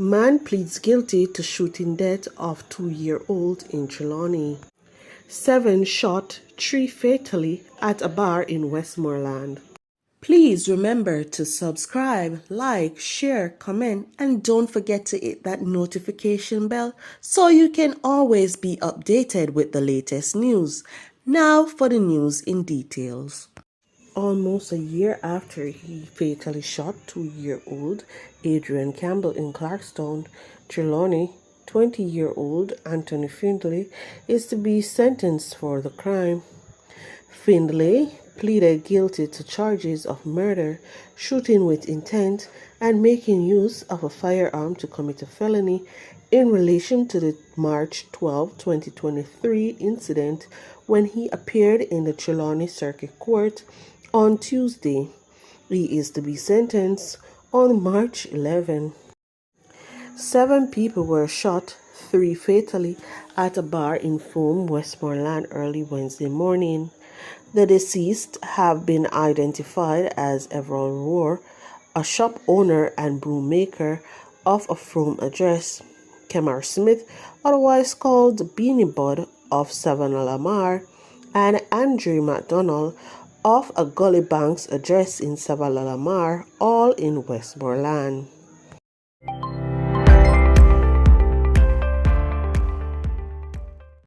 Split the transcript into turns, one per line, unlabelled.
Man pleads guilty to shooting death of 2-year-old in Trelawney. 7 shot, 3 fatally at a bar in Westmoreland. Please remember to subscribe, like, share, comment, and don't forget to hit that notification bell so you can always be updated with the latest news. Now for the news in details. Almost a year after he fatally shot 2-year-old Adrian Campbell in Clarkstown, Trelawney, 20-year-old Anthony Findlay is to be sentenced for the crime. Findlay pleaded guilty to charges of murder, shooting with intent, and making use of a firearm to commit a felony in relation to the March 12, 2023 incident when he appeared in the Trelawney Circuit Court on Tuesday. He is to be sentenced on March 11. 7 people were shot, 3 fatally, at a bar in Foam, Westmoreland early Wednesday morning. The deceased have been identified as Everald Roar, a shop owner and broom maker of a Frome address, Kemar Smith, otherwise called Beanie Bud of Savannah Lamar, and Andre McDonald of a Gully Banks address in Savannah Lamar, all in Westmoreland.